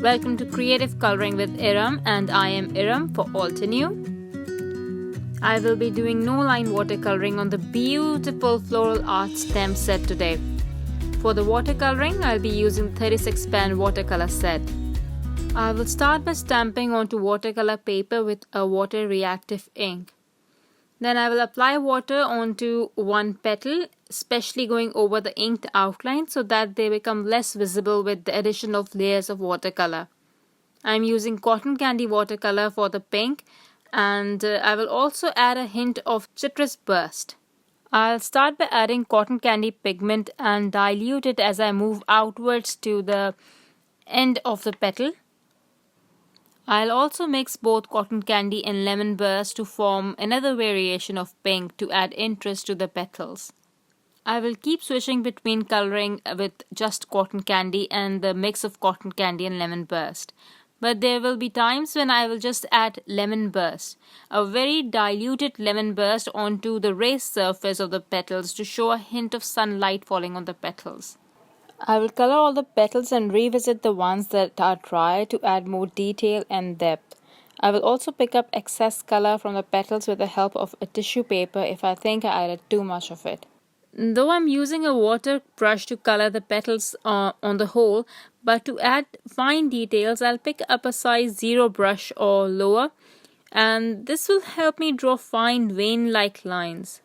Welcome to Creative Coloring with Erum, and I am Erum for Altenew. I will be doing no line watercoloring on the beautiful Floral Art Stamp Set today. For the watercoloring, I'll be using 36 pan watercolor set. I will start by stamping onto watercolor paper with a water reactive ink. Then I will apply water onto one petal, especially going over the inked outline so that they become less visible with the addition of layers of watercolor. I am using cotton candy watercolor for the pink, and I will also add a hint of citrus burst. I'll start by adding cotton candy pigment and dilute it as I move outwards to the end of the petal. I'll also mix both cotton candy and lemon burst to form another variation of pink to add interest to the petals. I will keep switching between coloring with just cotton candy and the mix of cotton candy and lemon burst. But there will be times when I will just add lemon burst, a very diluted lemon burst onto the raised surface of the petals to show a hint of sunlight falling on the petals. I will color all the petals and revisit the ones that are dry to add more detail and depth. I will also pick up excess color from the petals with the help of a tissue paper if I think I added too much of it. Though I'm using a water brush to color the petals on the whole, but to add fine details, I'll pick up a size 0 brush or lower, and this will help me draw fine vein-like lines.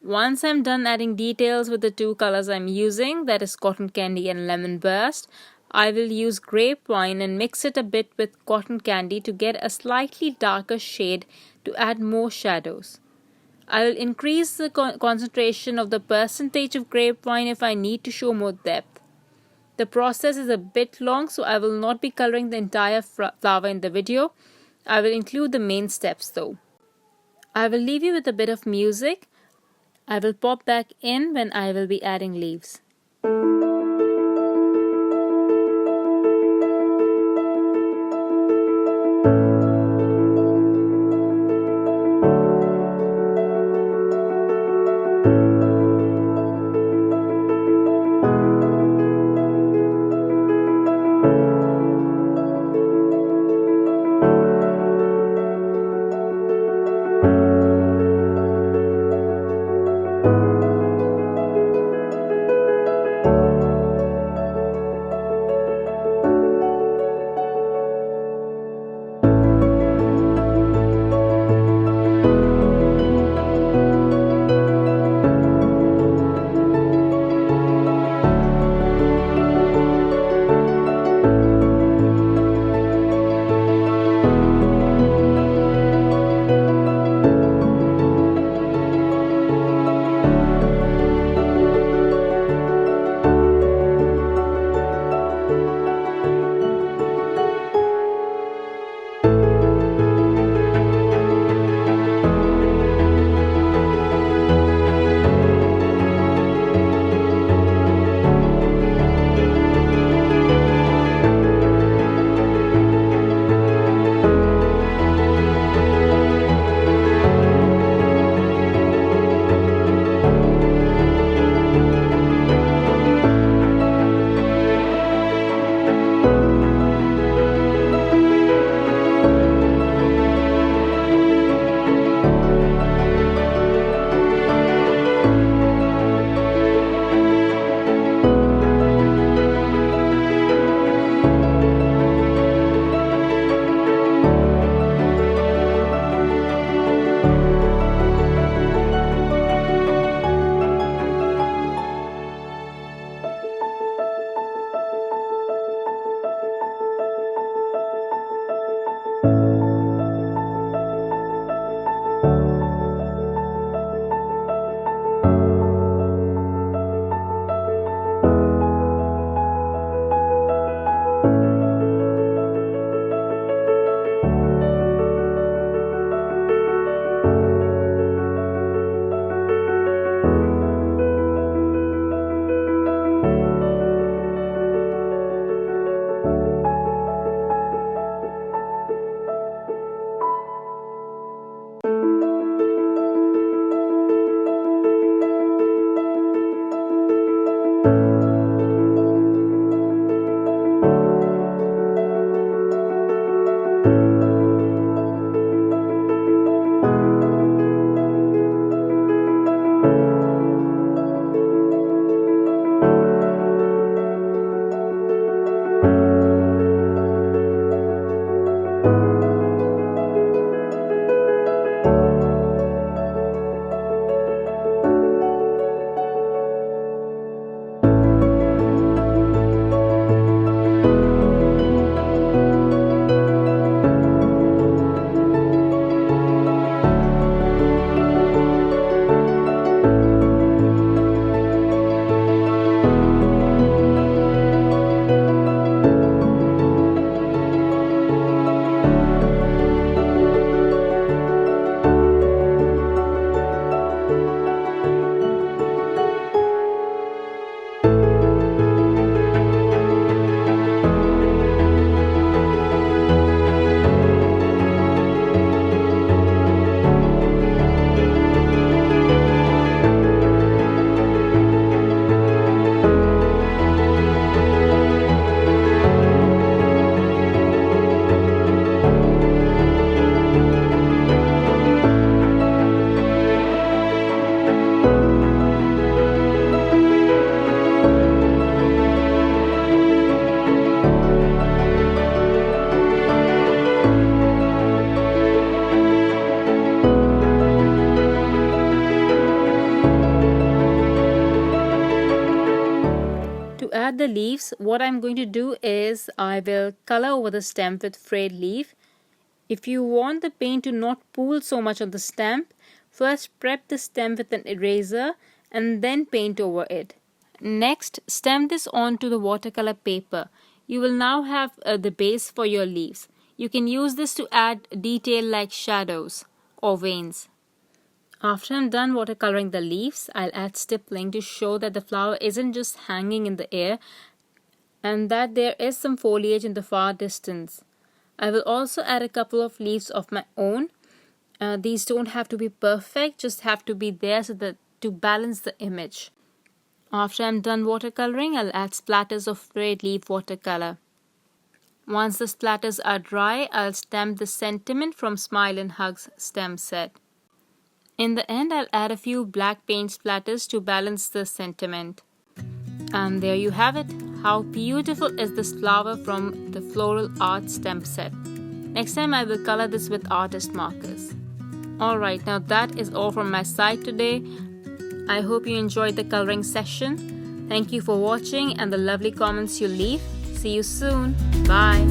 Once I'm done adding details with the two colors I'm using, that is cotton candy and lemon burst, I will use grapevine and mix it a bit with cotton candy to get a slightly darker shade to add more shadows. I will increase the concentration of the percentage of grapevine if I need to show more depth. The process is a bit long, so I will not be coloring the entire flower in the video. I will include the main steps though. I will leave you with a bit of music. I will pop back in when I will be adding leaves. add the leaves, what I'm going to do is I will color over the stem with frayed leaf. If you want the paint to not pool so much on the stamp, first prep the stem with an eraser and then paint over it. Next, stamp this onto the watercolor paper. You will now have the base for your leaves. You can use this to add detail like shadows or veins. After I'm done watercoloring the leaves, I'll add stippling to show that the flower isn't just hanging in the air and that there is some foliage in the far distance. I will also add a couple of leaves of my own. These don't have to be perfect, just have to be there so that to balance the image. After I'm done watercoloring, I'll add splatters of frayed leaf watercolor. Once the splatters are dry, I'll stamp the sentiment from Smile and Hugs stamp set. In the end, I'll add a few black paint splatters to balance the sentiment. And there you have it. How beautiful is this flower from the Floral Art Stamp Set. Next time I will color this with artist markers. Alright, now that is all from my side today. I hope you enjoyed the coloring session. Thank you for watching and the lovely comments you leave. See you soon. Bye.